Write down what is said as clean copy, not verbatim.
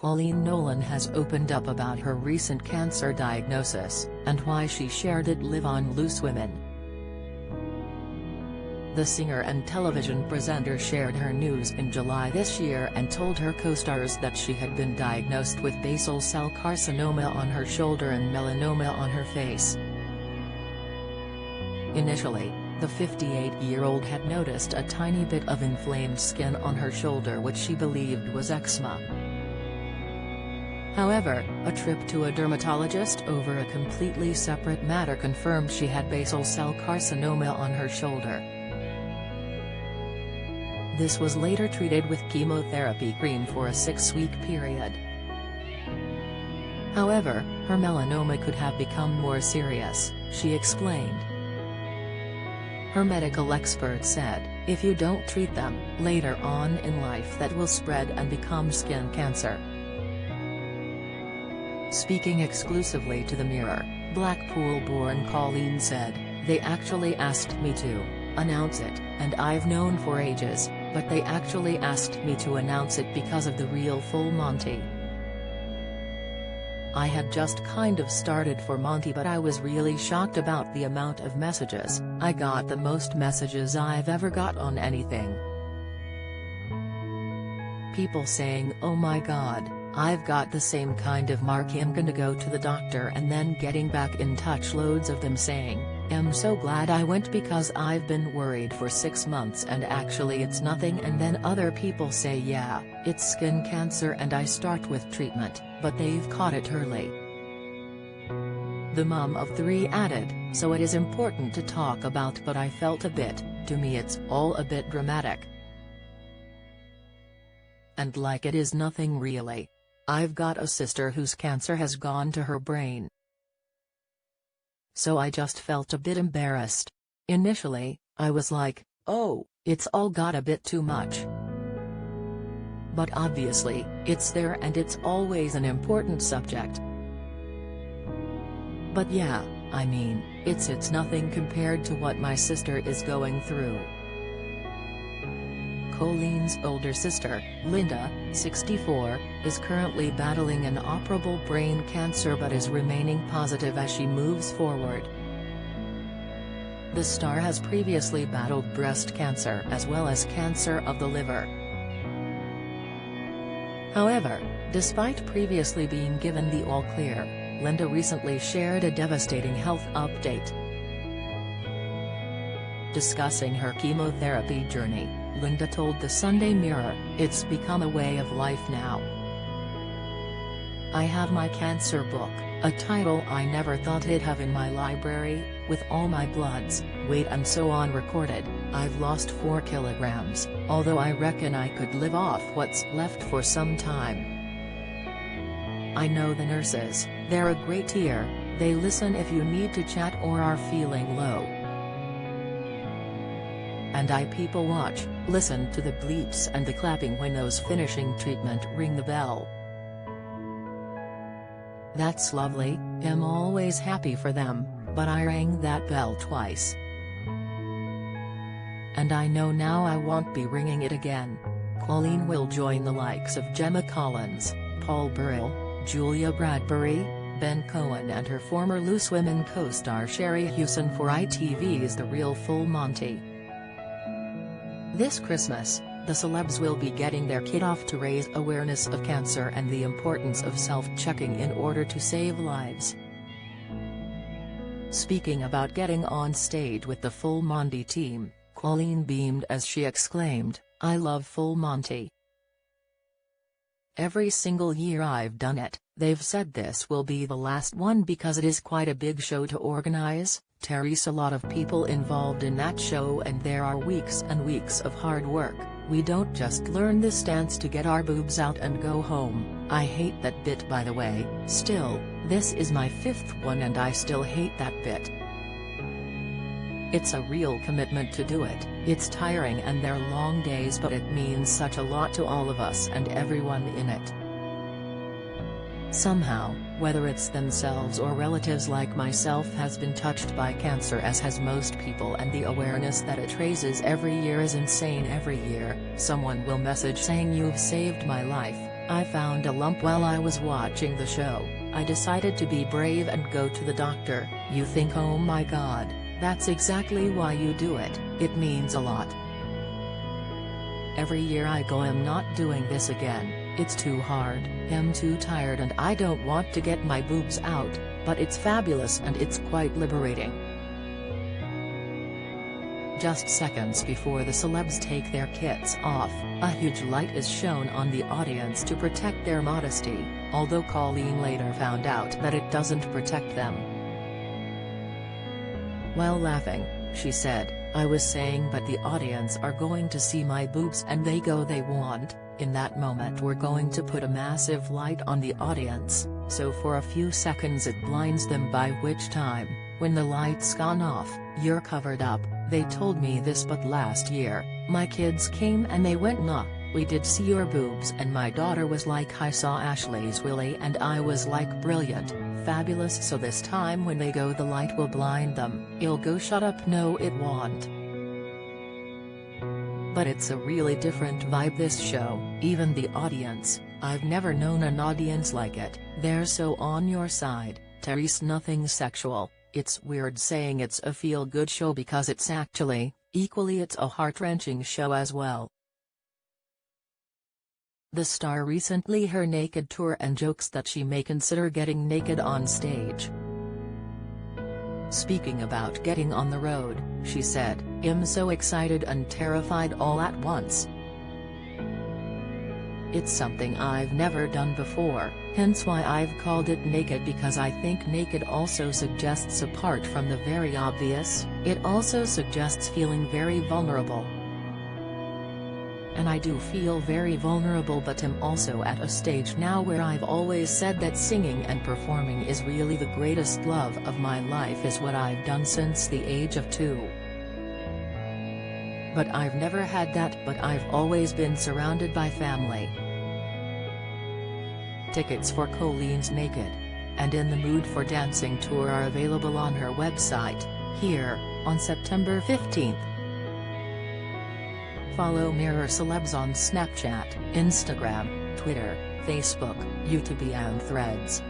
Coleen Nolan has opened up about her recent cancer diagnosis, and why she shared it live on Loose Women. The singer and television presenter shared her news in July this year and told her co-stars that she had been diagnosed with basal cell carcinoma on her shoulder and melanoma on her face. Initially, the 58-year-old had noticed a tiny bit of inflamed skin on her shoulder which she believed was eczema. However, a trip to a dermatologist over a completely separate matter confirmed she had basal cell carcinoma on her shoulder. This was later treated with chemotherapy cream for a 6-week period. However, her melanoma could have become more serious, she explained. Her medical expert said, if you don't treat them, later on in life that will spread and become skin cancer. Speaking exclusively to the Mirror, Blackpool-born Coleen said, they actually asked me to announce it, and I've known for ages, but they actually asked me to announce it because of the real Full Monty. I had just kind of started for Monty, but I was really shocked about the amount of messages. I got the most messages I've ever got on anything. People saying, oh my god, I've got the same kind of mark, I'm gonna go to the doctor, and then getting back in touch, loads of them saying, I'm so glad I went because I've been worried for 6 months and actually it's nothing, and then other people say yeah, it's skin cancer and I start with treatment, but they've caught it early. The mum of 3 added, so it is important to talk about, but I felt a bit, to me it's all a bit dramatic. And like it is nothing really. I've got a sister whose cancer has gone to her brain. So I just felt a bit embarrassed. Initially, I was like, oh, it's all got a bit too much. But obviously, it's there and it's always an important subject. But yeah, I mean, it's nothing compared to what my sister is going through. Coleen's older sister, Linda, 64, is currently battling an inoperable brain cancer but is remaining positive as she moves forward. The star has previously battled breast cancer as well as cancer of the liver. However, despite previously being given the all-clear, Linda recently shared a devastating health update. Discussing her chemotherapy journey, Linda told the Sunday Mirror, it's become a way of life now. I have my cancer book, a title I never thought I'd have in my library, with all my bloods, weight and so on recorded. I've lost 4 kilograms, although I reckon I could live off what's left for some time. I know the nurses, they're a great ear, they listen if you need to chat or are feeling low. And I people watch, listen to the bleeps and the clapping when those finishing treatment ring the bell. That's lovely, I'm always happy for them, but I rang that bell twice. And I know now I won't be ringing it again. Coleen will join the likes of Gemma Collins, Paul Burrell, Julia Bradbury, Ben Cohen and her former Loose Women co-star Sherry Hewson for ITV's The Real Full Monty. This Christmas, the celebs will be getting their kit off to raise awareness of cancer and the importance of self-checking in order to save lives. Speaking about getting on stage with the Full Monty team, Coleen beamed as she exclaimed, I love Full Monty. Every single year I've done it, they've said this will be the last one because it is quite a big show to organize. There's a lot of people involved in that show and there are weeks and weeks of hard work. We don't just learn this dance to get our boobs out and go home. I hate that bit, by the way. Still, this is my 5th one and I still hate that bit. It's a real commitment to do it. It's tiring and they're long days, but it means such a lot to all of us and everyone in it. Somehow, whether it's themselves or relatives like myself has been touched by cancer, as has most people, and the awareness that it raises every year is insane. Every year, someone will message saying you've saved my life, I found a lump while I was watching the show. I decided to be brave and go to the doctor. You think, oh my god, that's exactly why you do it. It means a lot. Every year I go, I'm not doing this again, it's too hard, I'm too tired and I don't want to get my boobs out, but it's fabulous and it's quite liberating. Just seconds before the celebs take their kits off, a huge light is shown on the audience to protect their modesty, although Coleen later found out that it doesn't protect them. While laughing, she said, I was saying but the audience are going to see my boobs and they go they want, in that moment we're going to put a massive light on the audience, so for a few seconds it blinds them, by which time, when the light's gone off, you're covered up. They told me this but last year, my kids came and they went nah, we did see your boobs, and my daughter was like I saw Ashley's willy, and I was like brilliant, fabulous, so this time when they go the light will blind them, it'll go shut up, no it won't. But it's a really different vibe this show, even the audience, I've never known an audience like it, they're so on your side. Therese, nothing sexual, it's weird saying it's a feel-good show because it's actually, equally it's a heart-wrenching show as well. The star recently her naked tour and jokes that she may consider getting naked on stage. Speaking about getting on the road, she said, I'm so excited and terrified all at once. It's something I've never done before, hence why I've called it naked, because I think naked also suggests, apart from the very obvious, it also suggests feeling very vulnerable. And I do feel very vulnerable, but I'm also at a stage now where I've always said that singing and performing is really the greatest love of my life, is what I've done since the age of 2. But I've never had that, but I've always been surrounded by family. Tickets for Coleen's Naked and In the Mood for Dancing tour are available on her website, here, on September 15th. Follow Mirror Celebs on Snapchat, Instagram, Twitter, Facebook, YouTube and Threads.